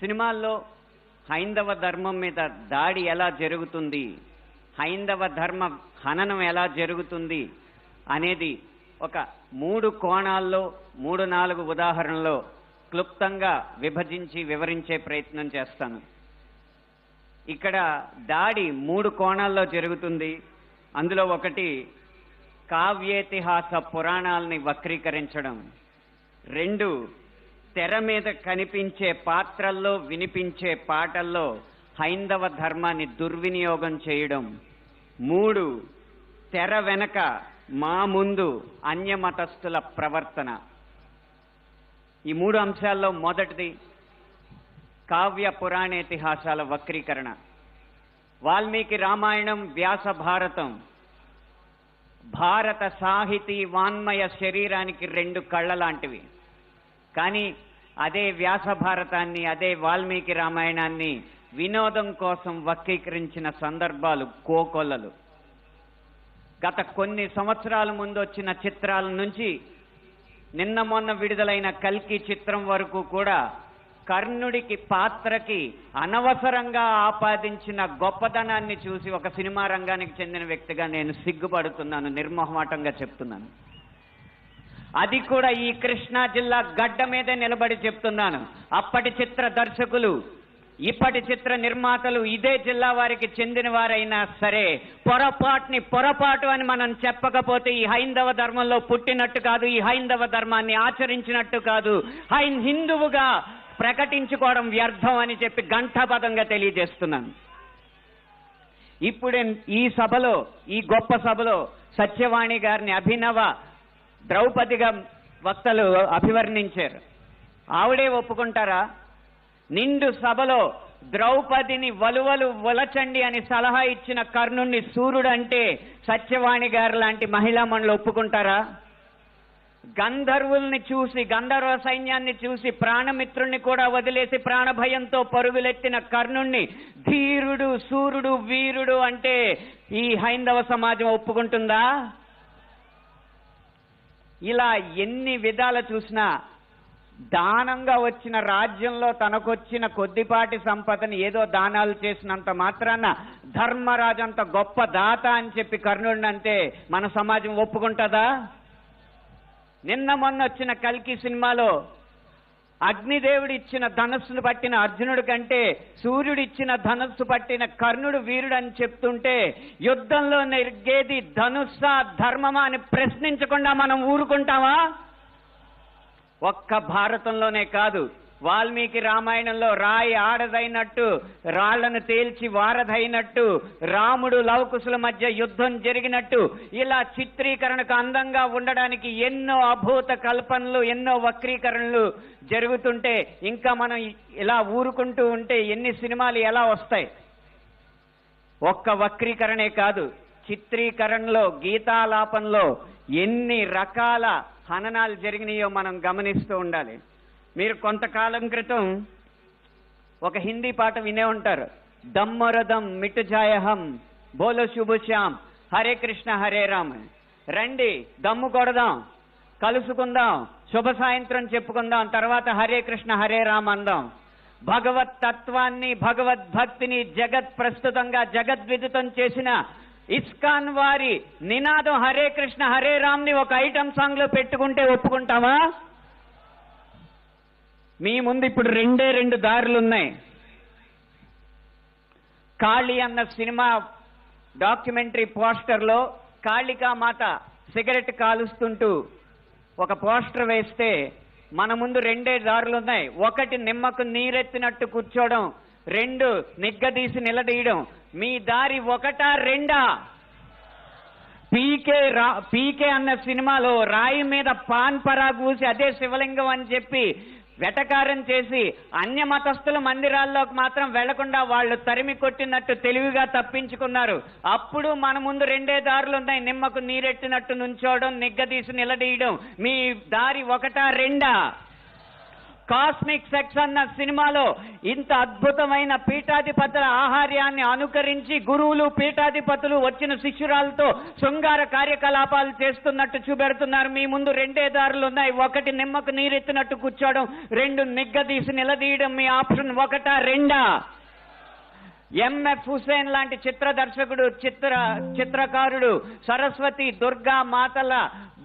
సినిమాల్లో హైందవ ధర్మం మీద దాడి ఎలా జరుగుతుంది, హైందవ ధర్మ హననం ఎలా జరుగుతుంది అనేది ఒక 3 కోణాల్లో 3-4 ఉదాహరణలో క్లుప్తంగా విభజించి వివరించే ప్రయత్నం చేస్తాను. ఇక్కడ దాడి 3 కోణాల్లో జరుగుతుంది. అందులో ఒకటి కావ్యేతిహాస పురాణాలని వక్రీకరించడం, 2 తెర మీద కనిపించే పాత్రల్లో వినిపించే పాటల్లో హైందవ ధర్మాన్ని దుర్వినియోగం చేయడం, 3 తెర వెనక మా ముందు అన్యమతస్థుల ప్రవర్తన. ఈ 3 అంశాల్లో మొదటిది కావ్య పురాణేతిహాసాల వక్రీకరణ. వాల్మీకి రామాయణం, వ్యాస భారతం భారత సాహితీ వాన్మయ శరీరానికి 2 కళ్ళ లాంటివి. కానీ అదే వ్యాస భారతాన్ని, అదే వాల్మీకి రామాయణాన్ని వినోదం కోసం వక్రీకరించిన సందర్భాలు కోకొల్లలు. గత కొన్ని సంవత్సరాల ముందు వచ్చిన చిత్రాల నుంచి నిన్న మొన్న విడుదలైన కల్కి చిత్రం వరకు కూడా కర్ణుడికి పాత్రకి అనవసరంగా ఆపాదించిన గొప్పదనాన్ని చూసి ఒక సినిమా రంగానికి చెందిన వ్యక్తిగా నేను సిగ్గుపడుతున్నాను, నిర్మోహమాటంగా చెప్తున్నాను. అది కూడా ఈ కృష్ణా జిల్లా గడ్డ మీదే నిలబడి చెప్తున్నాను. అప్పటి చిత్ర దర్శకులు, ఇప్పటి చిత్ర నిర్మాతలు ఇదే జిల్లా వారికి చెందిన వారైనా సరే పొరపాటు అని మనం చెప్పకపోతే ఈ హైందవ ధర్మంలో పుట్టినట్టు కాదు, ఈ హైందవ ధర్మాన్ని ఆచరించినట్టు కాదు, హిందువుగా ప్రకటించుకోవడం వ్యర్థం అని చెప్పి ఘంటాపథంగా తెలియజేస్తున్నాను. ఇప్పుడు ఈ సభలో, ఈ గొప్ప సభలో సత్యవాణి గారిని అభినవ ద్రౌపదిగా వక్తలు అభివర్ణించారు. ఆవిడే ఒప్పుకుంటారా? నిండు సభలో ద్రౌపదిని వలువలు వలచండి అని సలహా ఇచ్చిన కర్ణుణ్ణి సూర్యుడు అంటే సత్యవాణి గారు లాంటి మహిళా మండలి ఒప్పుకుంటారా? గంధర్వుల్ని చూసి, గంధర్వ సైన్యాన్ని చూసి ప్రాణమిత్రుణ్ణి కూడా వదిలేసి ప్రాణభయంతో పరుగులెత్తిన కర్ణుణ్ణి ధీరుడు, సూర్యుడు, వీరుడు అంటే ఈ హైందవ సమాజం ఒప్పుకుంటుందా? ఇలా ఎన్ని విధాలు చూసినా దానంగా వచ్చిన రాజ్యంలో తనకొచ్చిన కొద్దిపాటి సంపదని ఏదో దానాలు చేసినంత మాత్రాన ధర్మరాజు అంత గొప్ప దాత అని చెప్పి కర్ణుడిని అంటే మన సమాజం ఒప్పుకుంటుందా? నిన్న మొన్న వచ్చిన కల్కి సినిమాలో అగ్నిదేవుడు ఇచ్చిన ధనస్సును పట్టిన అర్జునుడి కంటే సూర్యుడిచ్చిన ధనస్సు పట్టిన కర్ణుడు వీరుడు అని చెప్తుంటే యుద్ధంలో నెగ్గేది ధనుస్సా ధర్మమా అని ప్రశ్నించకుండా మనం ఊరుకుంటామా? ఒక్క భారతంలోనే కాదు, వాల్మీకి రామాయణంలో రాయి ఆడదైనట్టు, రాళ్లను తేల్చి వారధైనట్టు, రాముడు లవకుశుల మధ్య యుద్ధం జరిగినట్టు, ఇలా చిత్రీకరణకు అందంగా ఉండడానికి ఎన్నో అభూత కల్పనలు, ఎన్నో వక్రీకరణలు జరుగుతుంటే ఇంకా మనం ఇలా ఊరుకుంటూ ఉంటే ఎన్ని సినిమాలు ఎలా వస్తాయి? ఒక్క వక్రీకరణే కాదు, చిత్రీకరణలో, గీతాలాపనలో ఎన్ని రకాల హననాలు జరిగినాయో మనం గమనిస్తూ ఉండాలి. మీరు కొంతకాలం క్రితం ఒక హిందీ పాట వినే ఉంటారు, దమ్మరదం మిట్ జాయహం బోలో శుభశ్యాం హరే కృష్ణ హరే రామ్. రండి దమ్ము కొడదాం, కలుసుకుందాం, శుభ సాయంత్రం చెప్పుకుందాం, తర్వాత హరే కృష్ణ హరే రామ్ అందాం. భగవత్ తత్వాన్ని, భగవద్భక్తిని జగత్ ప్రస్తుతంగా జగద్విదితం చేసిన ఇస్కాన్ వారి నినాదం హరే కృష్ణ హరే రామ్ ని ఒక ఐటమ్ సాంగ్ లో పెట్టుకుంటే ఒప్పుకుంటామా? మీ ముందు ఇప్పుడు 2 దారులు ఉన్నాయి. కాళీ అన్న సినిమా డాక్యుమెంటరీ పోస్టర్లో కాళికామాత సిగరెట్ కాలుస్తుంటూ ఒక పోస్టర్ వేస్తే మన ముందు 2 దారులు ఉన్నాయి. ఒకటి నిమ్మకు నీరెత్తినట్టు కూర్చోవడం, 2 నిగ్గదీసి నిలదీయడం. మీ దారి 1, 2? పీకే అన్న సినిమాలో రాయి మీద పాన్ పరాగ్ ఊసి అదే శివలింగం అని చెప్పి వెటకారం చేసి అన్య మతస్థుల మందిరాల్లోకి మాత్రం వెళ్లకుండా వాళ్ళు తరిమి కొట్టినట్టు తెలివిగా తప్పించుకున్నారు. అప్పుడు మన ముందు 2 దారులు ఉన్నాయి, నిమ్మకు నీరెట్టినట్టు నుంచోవడం, నిగ్గదీసి నిలదీయడం. మీ దారి 1, 2? కాస్మిక్ సెక్స్ అన్న సినిమాలో ఇంత అద్భుతమైన పీఠాధిపతుల ఆహార్యాన్ని అనుకరించి గురువులు పీఠాధిపతులు వచ్చిన శిష్యురాలతో శృంగార కార్యకలాపాలు చేస్తున్నట్టు చూపెడుతున్నారు. మీ ముందు రెండే దారులు ఉన్నాయి. ఒకటి నిమ్మకు నీరెత్తినట్టు కూర్చోవడం, రెండు నిగ్గదీసి నిలదీయడం. మీ ఆప్షన్ ఒకటా రెండా? ఎంఎఫ్ హుసేన్ లాంటి చిత్ర దర్శకుడు, చిత్రకారుడు సరస్వతి దుర్గా మాతల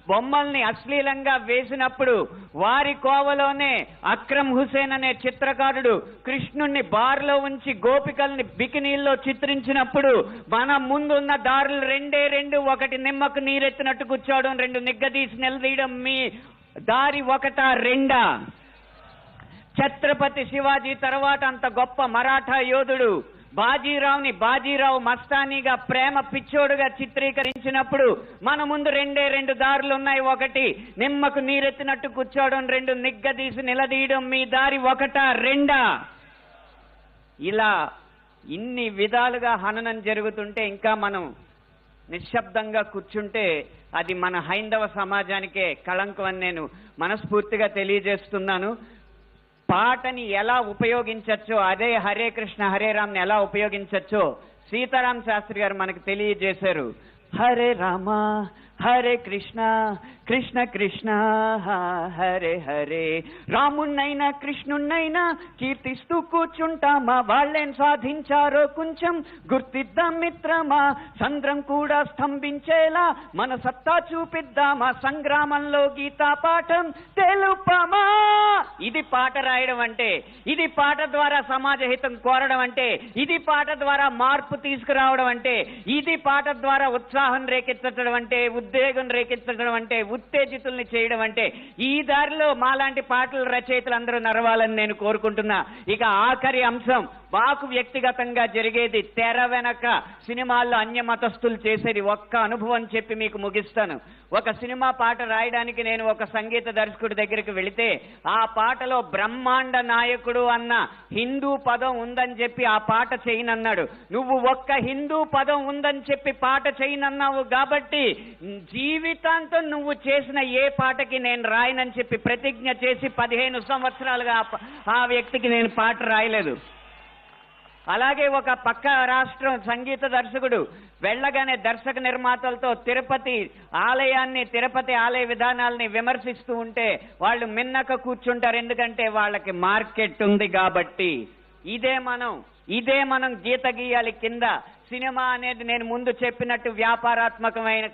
బొమ్మల్ని అశ్లీలంగా వేసినప్పుడు వారి కోవలోనే అక్రమ్ హుసేన్ అనే చిత్రకారుడు కృష్ణుణ్ణి బార్లో ఉంచి గోపికల్ని బికినీల్లో చిత్రించినప్పుడు మన ముందున్న దారులు రెండే రెండు. ఒకటి నిమ్మకు నీరెత్తినట్టు కూర్చోవడం, రెండు నిగ్గదీసి నిలదీయడం. మీ దారి ఒకటా రెండా? ఛత్రపతి శివాజీ తర్వాత అంత గొప్ప మరాఠా యోధుడు బాజీరావుని బాజీరావు మస్తానీగా ప్రేమ పిచ్చోడుగా చిత్రీకరించినప్పుడు మన ముందు రెండే రెండు దారులు ఉన్నాయి. ఒకటి నిమ్మకు నీరెత్తినట్టు కూర్చోవడం, రెండు నిగ్గదీసి నిలదీయడం. మీ దారి ఒకటా రెండా? ఇలా ఇన్ని విధాలుగా హననం జరుగుతుంటే ఇంకా మనం నిశ్శబ్దంగా కూర్చుంటే అది మన హైందవ సమాజానికే కళంకం అని నేను మనస్ఫూర్తిగా తెలియజేస్తున్నాను. పాటని ఎలా ఉపయోగించచ్చో, అదే హరే కృష్ణ హరే రామ్ని ఎలా ఉపయోగించచ్చో సీతారాం శాస్త్రి గారు మనకు తెలియజేశారు. హరే రామ హరే కృష్ణ కృష్ణ కృష్ణ హరే హరే. రాముణ్ణైనా కృష్ణుణ్ణైనా కీర్తిస్తూ కూర్చుంటామా? వాళ్ళేం సాధించారో కొంచెం గుర్తిద్దాం మిత్రమా. సంద్రం కూడా స్తంభించేలా మన సత్తా చూపిద్దామా? సంగ్రామంలో గీతా పాఠం తెలుపమా. ఇది పాట రాయడం అంటే, ఇది పాట ద్వారా సమాజ హితం కోరడం అంటే, ఇది పాట ద్వారా మార్పు తీసుకురావడం అంటే, ఇది పాట ద్వారా ఉత్సాహం రేకెత్తడం అంటే, ఉద్వేగం రేకెత్తడం అంటే, ఉత్తేజితుల్ని చేయడం అంటే, ఈ దారిలో మాలాంటి పాటల రచయితలు అందరూ నడవాలని నేను కోరుకుంటున్నా. ఇక ఆఖరి అంశం మాకు వ్యక్తిగతంగా జరిగేది తెర వెనక సినిమాల్లో అన్య మతస్థులు చేసేది ఒక్క అనుభవం చెప్పి మీకు ముగిస్తాను. ఒక సినిమా పాట రాయడానికి నేను ఒక సంగీత దర్శకుడి దగ్గరికి వెళితే ఆ పాటలో బ్రహ్మాండ నాయకుడు అన్న హిందూ పదం ఉందని చెప్పి ఆ పాట చేయనన్నాడు. నువ్వు ఒక్క హిందూ పదం ఉందని చెప్పి పాట చేయనన్నావు కాబట్టి జీవితాంతం నువ్వు చేసిన ఏ పాటకి నేను రాయనని చెప్పి ప్రతిజ్ఞ చేసి 15 సంవత్సరాలుగా ఆ వ్యక్తికి నేను పాట రాయలేదు. అలాగే ఒక పక్క రాష్ట్రం సంగీత దర్శకుడు వెళ్ళగానే దర్శక నిర్మాతలతో తిరుపతి ఆలయ విధానాల్ని విమర్శిస్తూ ఉంటే వాళ్ళు మిన్నక కూర్చుంటారు. ఎందుకంటే వాళ్ళకి మార్కెట్ ఉంది కాబట్టి. ఇదే మనం గీత గీయాలి కింద. సినిమా అనేది నేను ముందు చెప్పినట్టు వ్యాపారాత్మకమైన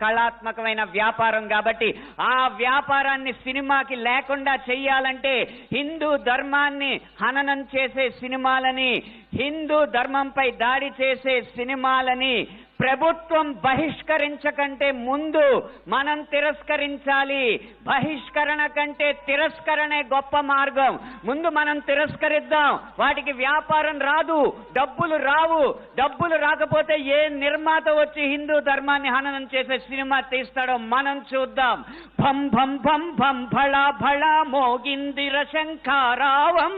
కళాత్మకమైన వ్యాపారం కాబట్టి ఆ వ్యాపారాన్ని సినిమాకి లేకుండా చెయ్యాలంటే హిందూ ధర్మాన్ని హననం చేసే సినిమాలని, హిందూ ధర్మంపై దాడి చేసే సినిమాలని ప్రభుత్వం బహిష్కరించకంటే ముందు మనం తిరస్కరించాలి. బహిష్కరణ కంటే తిరస్కరణే గొప్ప మార్గం. ముందు మనం తిరస్కరిద్దాం. వాటికి వ్యాపారం రాదు, డబ్బులు రావు. డబ్బులు రాకపోతే ఏ నిర్మాత వచ్చి హిందూ ధర్మాన్ని హననం చేసే సినిమా తీస్తాడో మనం చూద్దాం. భం భం భం భం భళా భళా మోగిందిర శంఖారావం,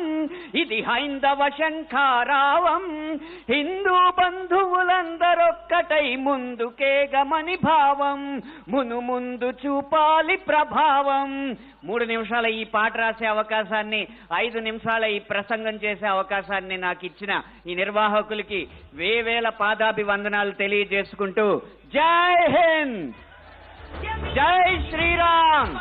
ఇది హైందవ శంఖారావం. హిందూ బంధువులందరొక్క ముందుకే గమని భావం, ముందు చూపాలి ప్రభావం. 3 నిమిషాల ఈ పాట రాసే అవకాశాన్ని, 5 నిమిషాల ఈ ప్రసంగం చేసే అవకాశాన్ని నాకు ఇచ్చిన ఈ నిర్వాహకులకి వేవేల పాదాభివందనాలు తెలియజేసుకుంటూ జై హింద్, జై శ్రీరామ్.